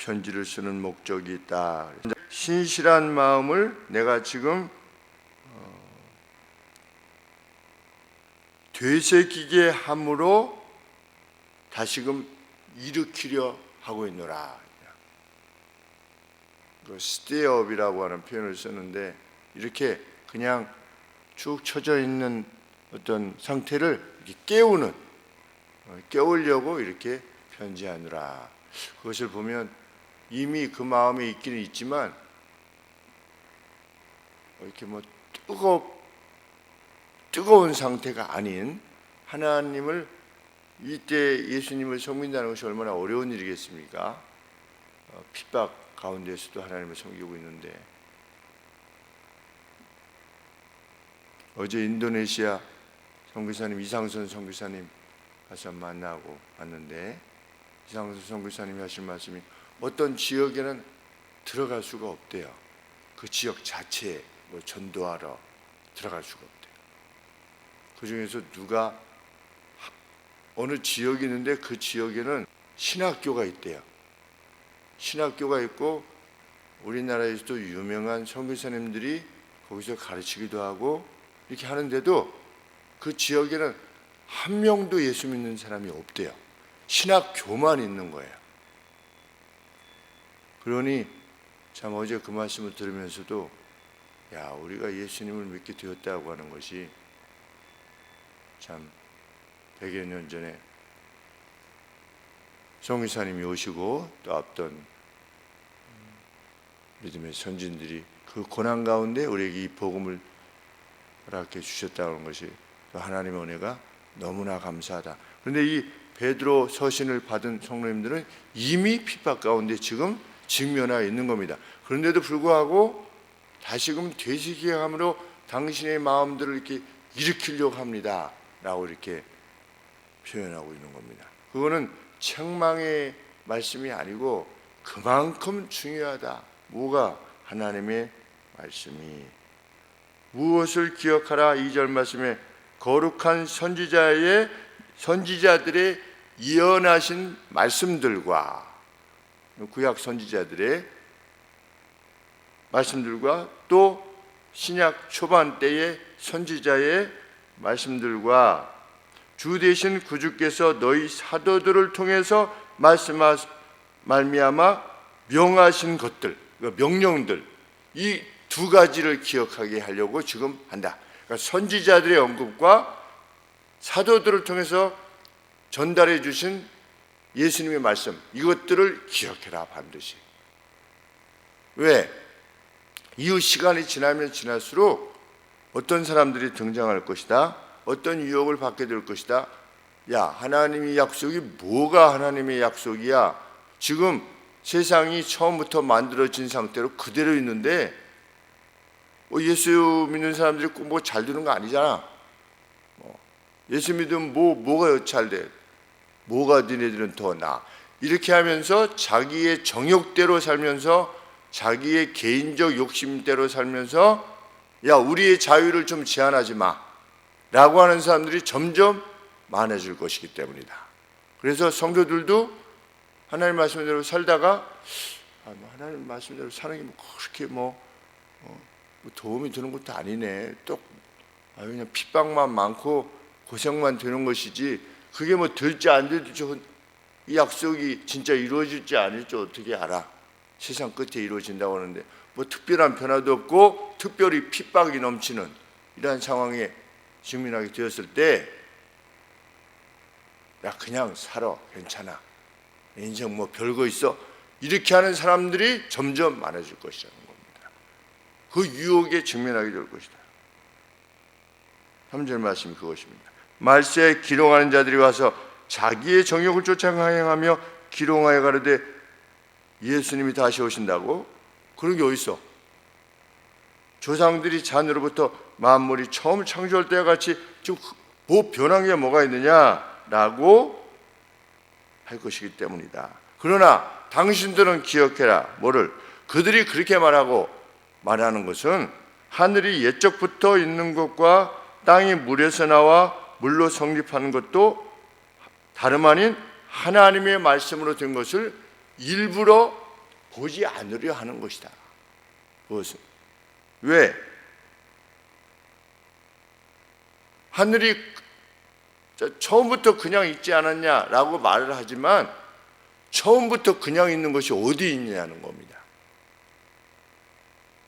편지를 쓰는 목적이 있다. 신실한 마음을 내가 지금 되새기게 함으로 다시금 일으키려 하고 있노라. 스테이업이라고 하는 표현을 쓰는데, 이렇게 그냥 쭉 처져 있는 어떤 상태를 이렇게 깨우려고 이렇게 편지하느라. 그것을 보면 이미 그 마음에 있기는 있지만 이렇게 뜨거운 상태가 아닌, 하나님을 이때 예수님을 섬긴다는 것이 얼마나 어려운 일이겠습니까? 핍박 가운데서도 하나님을 섬기고 있는데, 어제 인도네시아 선교사님 이상선 선교사님 가서 만나고 왔는데, 이상선 선교사님이 하신 말씀이 어떤 지역에는 들어갈 수가 없대요. 그 지역 자체에 전도하러 들어갈 수가 없대요. 그 중에서 누가 어느 지역이 있는데 그 지역에는 신학교가 있대요. 신학교가 있고 우리나라에서도 유명한 선교사님들이 거기서 가르치기도 하고 이렇게 하는데도 그 지역에는 한 명도 예수 믿는 사람이 없대요. 신학교만 있는 거예요. 그러니 참 어제 그 말씀을 들으면서도, 야, 우리가 예수님을 믿게 되었다고 하는 것이 참 100여 년 전에 성교사님이 오시고 또 앞던 믿음의 선진들이 그 고난 가운데 우리에게 이 복음을 허락해 주셨다는 것이 하나님의 은혜가 너무나 감사하다. 그런데 이 베드로 서신을 받은 성도님들은 이미 핍박 가운데 지금 직면하여 있는 겁니다. 그런데도 불구하고 다시금 되새기게 함으로 당신의 마음들을 이렇게 일으키려고 합니다 라고 이렇게 표현하고 있는 겁니다. 그거는 책망의 말씀이 아니고 그만큼 중요하다. 뭐가? 하나님의 말씀이. 무엇을 기억하라? 2절 말씀에 거룩한 선지자들의 예언하신 말씀들과, 구약 선지자들의 말씀들과 또 신약 초반 때의 선지자의 말씀들과 주 되신 구주께서 너희 사도들을 통해서 말미암아 명하신 것들, 명령들, 이 두 가지를 기억하게 하려고 지금 한다. 그러니까 선지자들의 언급과 사도들을 통해서 전달해 주신 예수님의 말씀, 이것들을 기억해라, 반드시. 왜? 이후 시간이 지나면 지날수록 어떤 사람들이 등장할 것이다, 어떤 유혹을 받게 될 것이다. 야, 하나님의 약속이 뭐가 하나님의 약속이야? 지금 세상이 처음부터 만들어진 상태로 그대로 있는데 예수 믿는 사람들이 꼭 뭐 잘 되는 거 아니잖아. 예수 믿으면 뭐가 잘 돼? 뭐가 니네들은 더 나아? 이렇게 하면서 자기의 정욕대로 살면서, 자기의 개인적 욕심대로 살면서, 야, 우리의 자유를 좀 제한하지 마 라고 하는 사람들이 점점 많아질 것이기 때문이다. 그래서 성도들도 하나님 말씀대로 살다가 하나님 말씀대로 사는 게 그렇게 도움이 되는 것도 아니네, 또 그냥 핍박만 많고 고생만 되는 것이지, 그게 될지 안 될지, 이 약속이 진짜 이루어질지 아닐지 어떻게 알아? 세상 끝에 이루어진다고 하는데 특별한 변화도 없고 특별히 핍박이 넘치는 이러한 상황에 직면하게 되었을 때, 야, 그냥 살아, 괜찮아, 인생 별거 있어, 이렇게 하는 사람들이 점점 많아질 것이라는 겁니다. 그 유혹에 직면하게 될 것이다. 3절 말씀이 그것입니다. 말세에 기롱하는 자들이 와서 자기의 정욕을 쫓아 행하며 기롱하여 가로되 예수님이 다시 오신다고? 그런 게 어딨어? 조상들이 잔으로부터 만물이 처음 창조할 때와 같이 지금 변한 게 뭐가 있느냐라고 할 것이기 때문이다. 그러나 당신들은 기억해라. 뭐를? 그들이 그렇게 말하는 것은 하늘이 옛적부터 있는 것과 땅이 물에서 나와 물로 성립하는 것도 다름 아닌 하나님의 말씀으로 된 것을 일부러 보지 않으려 하는 것이다. 그것은 왜? 하늘이 처음부터 그냥 있지 않았냐라고 말을 하지만 처음부터 그냥 있는 것이 어디 있냐는 겁니다.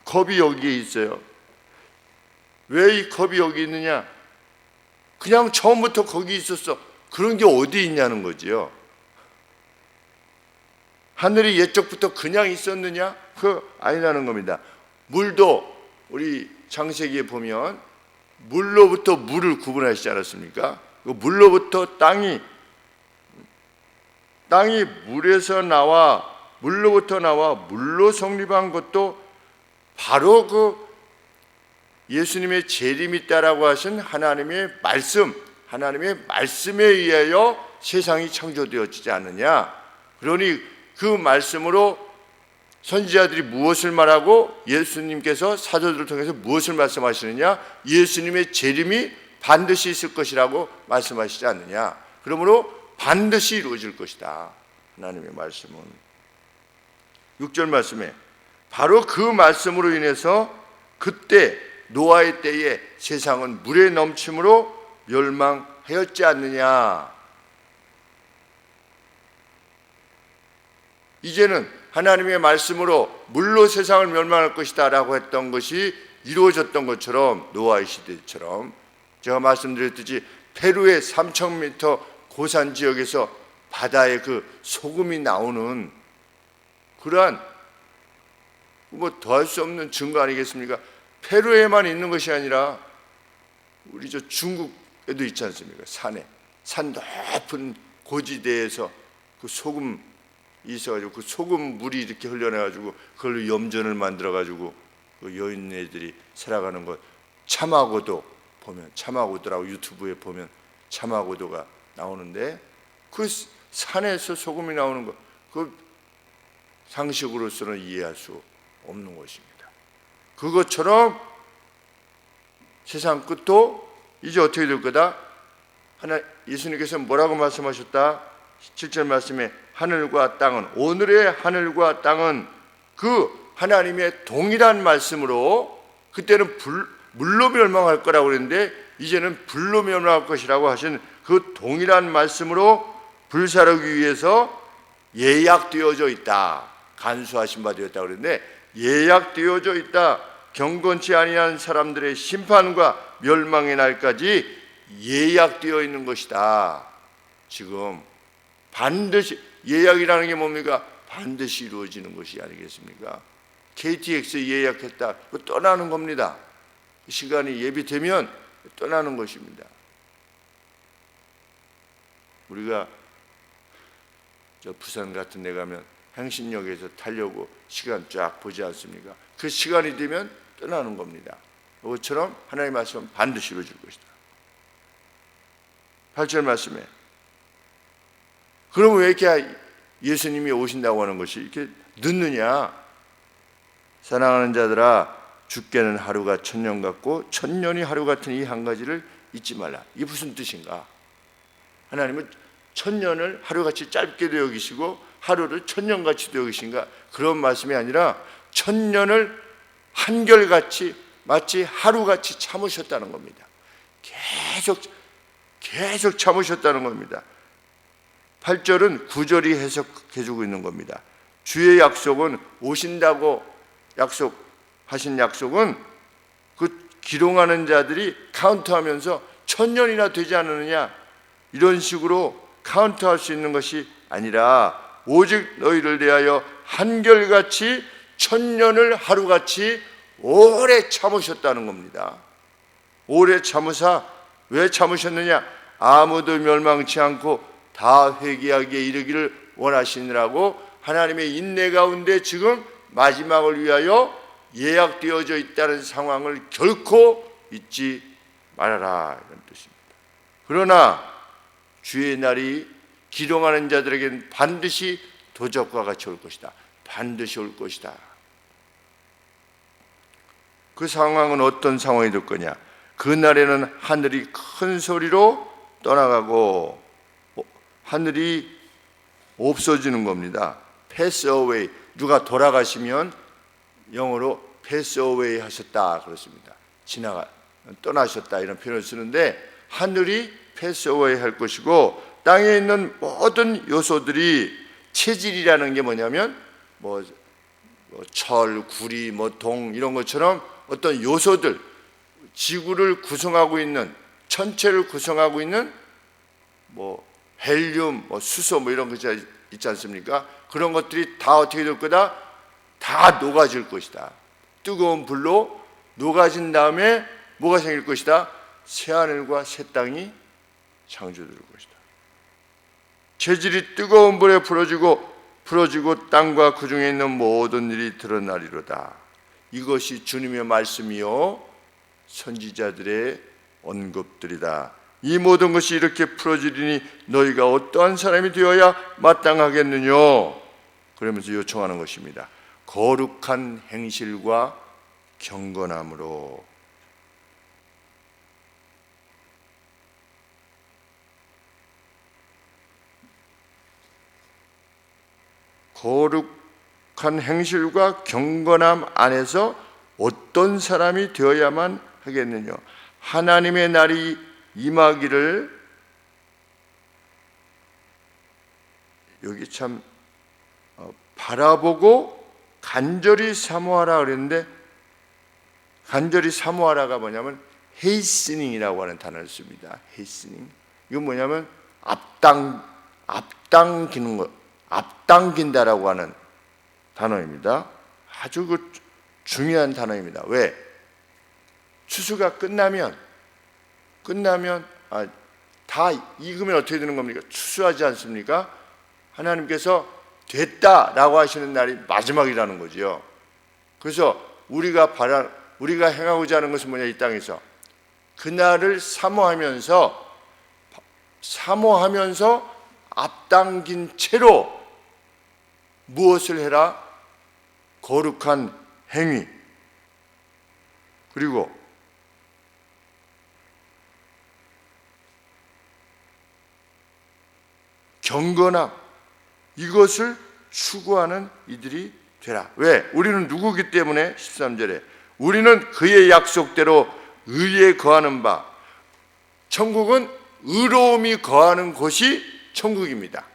컵이 여기에 있어요. 왜 이 컵이 여기 있느냐? 그냥 처음부터 거기 있었어. 그런 게 어디 있냐는 거지요. 하늘이 옛적부터 그냥 있었느냐? 그거 아니라는 겁니다. 물도 우리 창세기에 보면 물로부터 물을 구분하시지 않았습니까? 그 물로부터 땅이 물로부터 나와 물로 성립한 것도 바로 그 예수님의 재림있다라고 하신 하나님의 말씀에 의하여 세상이 창조되어지지 않느냐. 그러니 그 말씀으로 선지자들이 무엇을 말하고 예수님께서 사도들을 통해서 무엇을 말씀하시느냐? 예수님의 재림이 반드시 있을 것이라고 말씀하시지 않느냐. 그러므로 반드시 이루어질 것이다. 하나님의 말씀은 6절 말씀에 바로 그 말씀으로 인해서 그때 노아의 때에 세상은 물에 넘침으로 멸망하였지 않느냐. 이제는 하나님의 말씀으로 물로 세상을 멸망할 것이다 라고 했던 것이 이루어졌던 것처럼, 노아의 시대처럼 제가 말씀드렸듯이 페루의 3,000m 고산 지역에서 바다에 그 소금이 나오는 그러한 뭐 더할 수 없는 증거 아니겠습니까? 페루에만 있는 것이 아니라 우리 저 중국에도 있지 않습니까? 산 높은 고지대에서 그 소금이 있어가지고 그 소금 물이 이렇게 흘러내가지고 그걸로 염전을 만들어가지고 그 여인네들이 살아가는 것, 참화고도라고 유튜브에 보면 참화고도가 나오는데 그 산에서 소금이 나오는 것, 그 상식으로서는 이해할 수 없는 것입니다. 그것처럼 세상 끝도 이제 어떻게 될 거다? 예수님께서 뭐라고 말씀하셨다? 7절 말씀에 하늘과 땅은, 오늘의 하늘과 땅은 그 하나님의 동일한 말씀으로, 그때는 물로 멸망할 거라고 그랬는데 이제는 불로 멸망할 것이라고 하신 그 동일한 말씀으로 불사르기 위해서 예약되어져 있다. 간수하신 바 되었다고 그랬는데 예약되어져 있다. 경건치 아니한 사람들의 심판과 멸망의 날까지 예약되어 있는 것이다. 지금 반드시, 예약이라는 게 뭡니까? 반드시 이루어지는 것이 아니겠습니까? KTX 예약했다. 떠나는 겁니다. 시간이 예비되면 떠나는 것입니다. 우리가 저 부산 같은 데 가면 행신역에서 타려고 시간 쫙 보지 않습니까? 그 시간이 되면 떠나는 겁니다. 그것처럼 하나님의 말씀은 반드시 이루어질 것이다. 8절 말씀에 그럼 왜 이렇게 예수님이 오신다고 하는 것이 이렇게 늦느냐? 사랑하는 자들아, 죽게는 하루가 1000년 같고 1000년이 하루 같은 이 한 가지를 잊지 말라. 이게 무슨 뜻인가? 하나님은 1000년을 하루같이 짧게도 여기시고 하루를 1000년같이도 여기신가? 그런 말씀이 아니라 1000년을 한결같이 마치 하루같이 참으셨다는 겁니다. 계속 참으셨다는 겁니다. 8절은 9절이 해석해주고 있는 겁니다. 주의 약속은, 오신다고 하신 약속은 그 기롱하는 자들이 카운트하면서 1000년이나 되지 않느냐 이런 식으로 카운트할 수 있는 것이 아니라 오직 너희를 대하여 한결같이 1000년을 하루같이 오래 참으셨다는 겁니다. 오래 참으사 왜 참으셨느냐? 아무도 멸망치 않고 다 회개하기에 이르기를 원하시느라고 하나님의 인내 가운데 지금 마지막을 위하여 예약되어져 있다는 상황을 결코 잊지 말아라, 이런 뜻입니다. 그러나 주의 날이 기동하는 자들에게는 반드시 도적과 같이 올 것이다. 반드시 올 것이다. 그 상황은 어떤 상황이 될 거냐? 그 날에는 하늘이 큰 소리로 떠나가고 하늘이 없어지는 겁니다. pass away, 누가 돌아가시면 영어로 패스 어웨이 하셨다 그렇습니다. 떠나셨다 이런 표현을 쓰는데, 하늘이 패스 어웨이 할 것이고 땅에 있는 모든 요소들이, 체질이라는 게 뭐냐면 철, 구리, 동 이런 것처럼 어떤 요소들, 지구를 구성하고 있는, 천체를 구성하고 있는 헬륨, 수소 이런 거 있지 않습니까? 그런 것들이 다 어떻게 될 거다? 다 녹아질 것이다. 뜨거운 불로 녹아진 다음에 뭐가 생길 것이다? 새하늘과 새 땅이 창조될 것이다. 체질이 뜨거운 불에 풀어지고 땅과 그 중에 있는 모든 일이 드러나리로다. 이것이 주님의 말씀이요 선지자들의 언급들이다. 이 모든 것이 이렇게 풀어지리니 너희가 어떠한 사람이 되어야 마땅하겠느냐, 그러면서 요청하는 것입니다. 거룩한 행실과 경건함으로. 거룩한 행실과 경건함 안에서 어떤 사람이 되어야만 하겠느냐. 하나님의 날이 임하기를, 여기 참 바라보고 간절히 사모하라 그랬는데, 간절히 사모하라가 뭐냐면 헤이스닝이라고 하는 단어를 씁니다. 헤이스닝. 이건 뭐냐면 앞당기는 것, 앞당긴다라고 하는 단어입니다. 아주 중요한 단어입니다. 왜? 추수가 끝나면 다 익으면 어떻게 되는 겁니까? 추수하지 않습니까? 하나님께서 됐다라고 하시는 날이 마지막이라는 거죠. 그래서 우리가 행하고자 하는 것은 뭐냐, 이 땅에서 그날을 사모하면서 앞당긴 채로 무엇을 해라? 거룩한 행위, 그리고 경건함, 이것을 추구하는 이들이 되라. 왜? 우리는 누구기 때문에? 13절에 우리는 그의 약속대로 의에 거하는 바, 천국은 의로움이 거하는 곳이 천국입니다.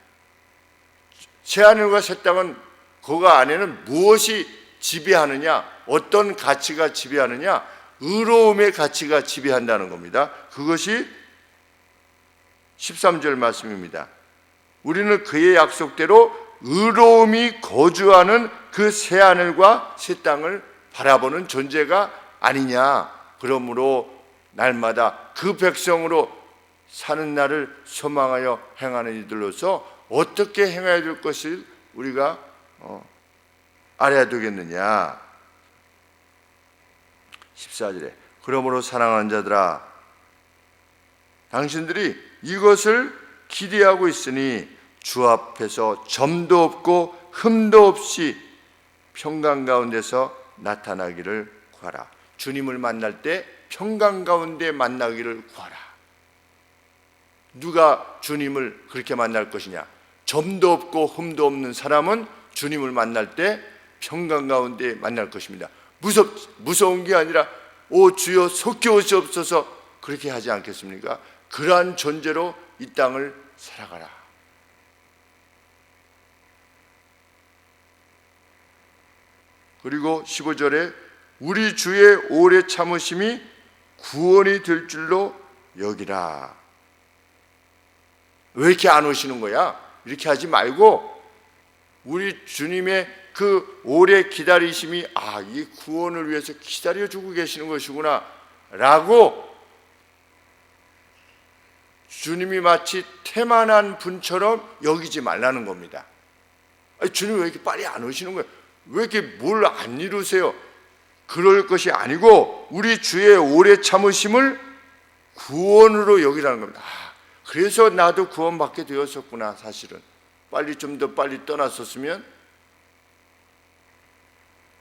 새하늘과 새 땅은 그 안에는 무엇이 지배하느냐, 어떤 가치가 지배하느냐? 의로움의 가치가 지배한다는 겁니다. 그것이 13절 말씀입니다. 우리는 그의 약속대로 의로움이 거주하는 그 새하늘과 새 땅을 바라보는 존재가 아니냐. 그러므로 날마다 그 백성으로 사는 날을 소망하여 행하는 이들로서 어떻게 행해야 될 것을 우리가 알아야 되겠느냐. 14절에 그러므로 사랑하는 자들아, 당신들이 이것을 기대하고 있으니 주 앞에서 점도 없고 흠도 없이 평강 가운데서 나타나기를 구하라. 주님을 만날 때 평강 가운데 만나기를 구하라. 누가 주님을 그렇게 만날 것이냐? 점도 없고 흠도 없는 사람은 주님을 만날 때 평강 가운데 만날 것입니다. 무서운 게 아니라 오 주여 속겨오시옵소서, 그렇게 하지 않겠습니까? 그러한 존재로 이 땅을 살아가라. 그리고 15절에 우리 주의 오래 참으심이 구원이 될 줄로 여기라. 왜 이렇게 안 오시는 거야? 이렇게 하지 말고 우리 주님의 그 오래 기다리심이 이 구원을 위해서 기다려주고 계시는 것이구나 라고 주님이 마치 태만한 분처럼 여기지 말라는 겁니다. 주님 왜 이렇게 빨리 안 오시는 거예요? 왜 이렇게 뭘 안 이루세요? 그럴 것이 아니고 우리 주의 오래 참으심을 구원으로 여기라는 겁니다. 그래서 나도 구원받게 되었었구나. 사실은 좀 더 빨리 떠났었으면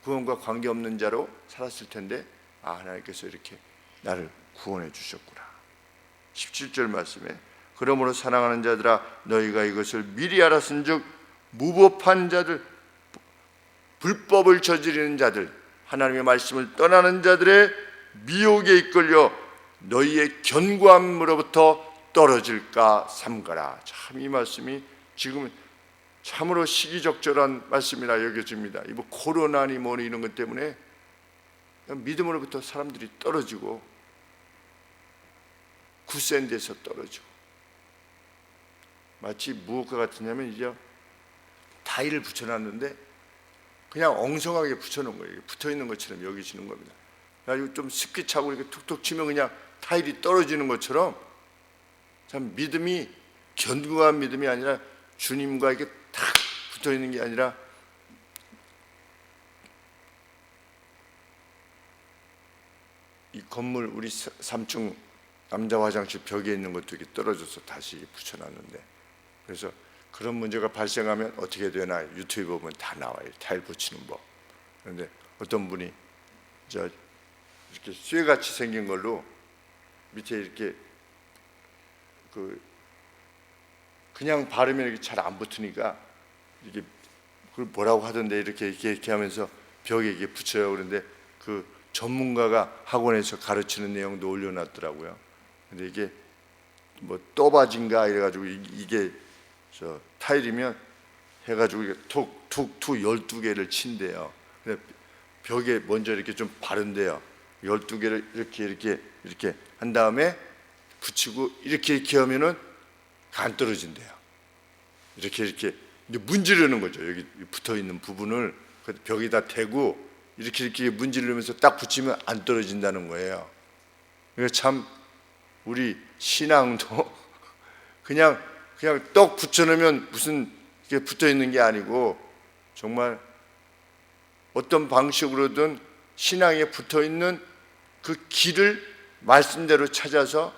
구원과 관계없는 자로 살았을 텐데 하나님께서 이렇게 나를 구원해 주셨구나. 17절 말씀에 그러므로 사랑하는 자들아, 너희가 이것을 미리 알았은즉 무법한 자들, 불법을 저지르는 자들, 하나님의 말씀을 떠나는 자들의 미혹에 이끌려 너희의 견고함으로부터 떨어질까 삼가라. 참 이 말씀이 지금은 참으로 시기적절한 말씀이라 여겨집니다. 이 뭐 코로나니 뭐니 이런 것 때문에 믿음으로부터 사람들이 떨어지고 굳센 데서 떨어지고, 마치 무엇과 같으냐면 이제 타일을 붙여놨는데 그냥 엉성하게 붙여놓은 거예요. 붙어있는 것처럼 여기시는 겁니다. 그래가지고 좀 습기 차고 이렇게 툭툭 치면 그냥 타일이 떨어지는 것처럼, 참 믿음이 견고한 믿음이 아니라 주님과 이렇게 탁 붙어있는 게 아니라 이 건물 우리 3층 남자 화장실 벽에 있는 것도 이렇게 떨어져서 다시 붙여놨는데, 그래서 그런 문제가 발생하면 어떻게 되나 유튜브 보면 다 나와요. 타일 붙이는 법. 그런데 어떤 분이 이렇게 쇠같이 생긴 걸로 밑에 이렇게 그냥 바르면 이렇게 잘 안 붙으니까 이게 그걸 뭐라고 하던데 이렇게 하면서 벽에 이게 붙여요. 그런데 그 전문가가 학원에서 가르치는 내용도 올려놨더라고요. 근데 이게 뭐 또바진가 이래가지고 이게 타일이면 해가지고 이게 툭툭툭 12개를 친대요. 근데 벽에 먼저 이렇게 좀 바른대요. 12개를 이렇게 한 다음에 붙이고 이렇게 하면은 안 떨어진대요. 이렇게 이제 문지르는 거죠. 여기 붙어 있는 부분을 벽에다 대고 이렇게 문지르면서 딱 붙이면 안 떨어진다는 거예요. 그러니까 참 우리 신앙도 그냥 떡 붙여놓으면 무슨 이게 붙어 있는 게 아니고, 정말 어떤 방식으로든 신앙에 붙어 있는 그 길을 말씀대로 찾아서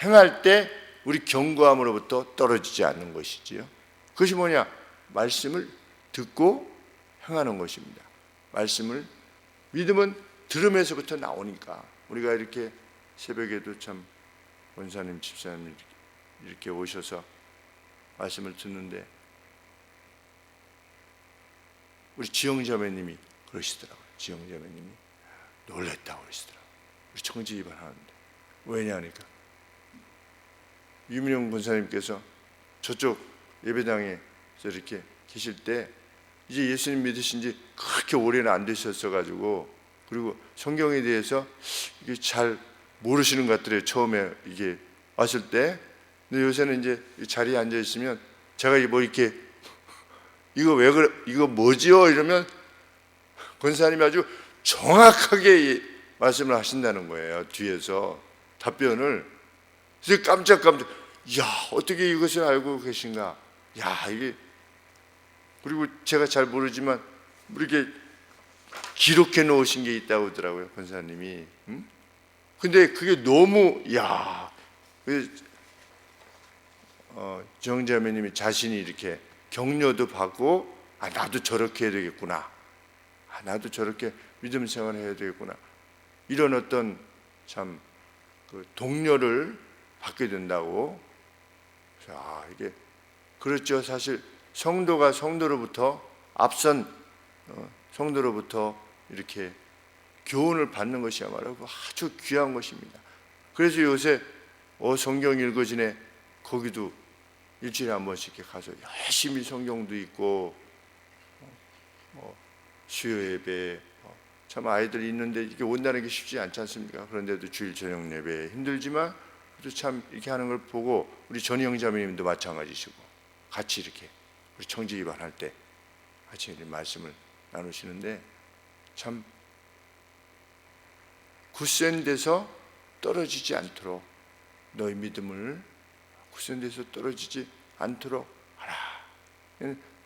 행할 때 우리 견고함으로부터 떨어지지 않는 것이지요. 그것이 뭐냐? 말씀을 듣고 행하는 것입니다. 믿음은 들음에서부터 나오니까, 우리가 이렇게 새벽에도 참 원사님, 집사님 이렇게 오셔서 말씀을 듣는데 우리 지영자매님이 그러시더라고요. 지영자매님이 놀랬다고 그러시더라고요. 우리 청지 입안 하는데. 왜냐하니까 유민영 권사님께서 저쪽 예배당에서 이렇게 계실 때 이제 예수님 믿으신 지 그렇게 오래는 안 되셨어가지고, 그리고 성경에 대해서 이게 잘 모르시는 것 같더래요. 처음에 이게 왔을 때. 근데 요새는 이제 자리에 앉아 있으면 제가 뭐 이렇게 이거 왜 그래, 이거 뭐지요? 이러면 권사님이 아주 정확하게 말씀을 하신다는 거예요. 뒤에서 답변을. 그래서 깜짝 야, 어떻게 이것을 알고 계신가? 야, 이게, 그리고 제가 잘 모르지만 이렇게 기록해 놓으신 게 있다고 하더라고요, 권사님이. 근데 그게 너무, 야, 정자매님이 자신이 이렇게 격려도 받고, 나도 저렇게 해야 되겠구나. 나도 저렇게 믿음 생활을 해야 되겠구나. 이런 어떤 참 그 동료를 받게 된다고. 이게 그렇죠. 사실 성도가 성도로부터 앞선 성도로부터 이렇게 교훈을 받는 것이야말로 아주 귀한 것입니다. 그래서 요새 성경 읽어지네 거기도 일주일에 한 번씩 이렇게 가서 열심히 성경도 읽고 수요 예배, 참 아이들이 있는데 이렇게 온다는 게 쉽지 않지 않습니까? 그런데도 주일 저녁 예배 힘들지만 그래도 참 이렇게 하는 걸 보고, 우리 전희영 자매님도 마찬가지시고 같이 이렇게 우리 청지 입안할 때 같이 이렇게 말씀을 나누시는데, 참 굳센 데서 떨어지지 않도록 너희 믿음을 굳센 데서 떨어지지 않도록 하라.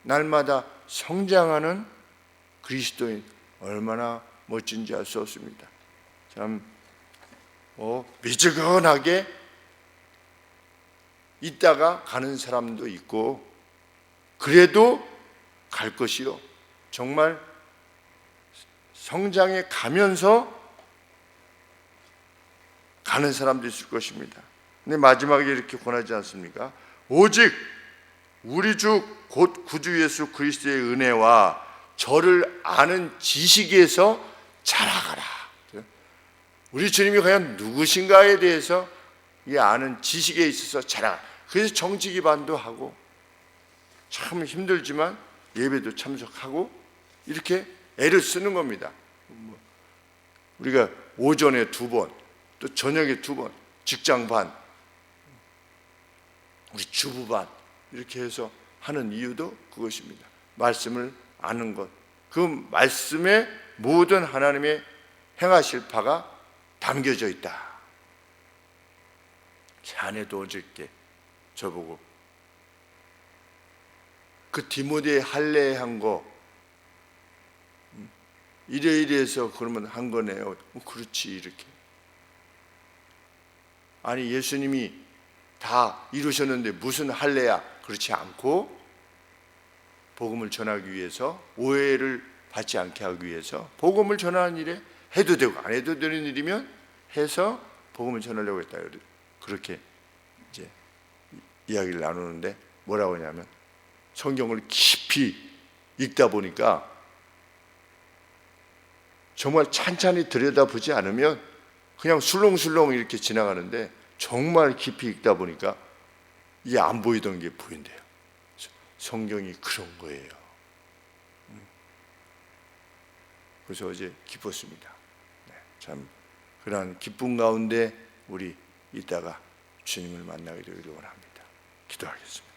날마다 성장하는 그리스도인, 얼마나 멋진지 알 수 없습니다. 참 미지근하게 있다가 가는 사람도 있고, 그래도 갈 것이요, 정말 성장해 가면서 가는 사람도 있을 것입니다. 근데 마지막에 이렇게 권하지 않습니까? 오직 우리 주 곧 구주 예수 그리스도의 은혜와 저를 아는 지식에서 자라가라. 우리 주님이 과연 누구신가에 대해서 이 아는 지식에 있어서 자라. 그래서 정치 기반도 하고 참 힘들지만 예배도 참석하고 이렇게 애를 쓰는 겁니다. 우리가 오전에 2번, 또 저녁에 2번, 직장 반, 우리 주부 반 이렇게 해서 하는 이유도 그것입니다. 말씀을 아는 것, 그 말씀에 모든 하나님의 행하실 바가 담겨져 있다. 자네도 어저께 저보고 그 디모데 할례한 거 이래서 그러면 한 거네요. 그렇지 이렇게. 아니 예수님이 다 이루셨는데 무슨 할례야? 그렇지 않고 복음을 전하기 위해서 오해를 받지 않게 하기 위해서 복음을 전하는 일에 해도 되고 안 해도 되는 일이면 해서 복음을 전하려고 했다. 그렇게 이제 이야기를 나누는데 뭐라고 하냐면 성경을 깊이 읽다 보니까 정말 찬찬히 들여다보지 않으면 그냥 술렁술렁 이렇게 지나가는데 정말 깊이 읽다 보니까 이게 안 보이던 게 보인대요. 성경이 그런 거예요. 그래서 어제 기뻤습니다. 참 그러한 기쁨 가운데 우리 이따가 주님을 만나게 되기를 원합니다. 기도하겠습니다.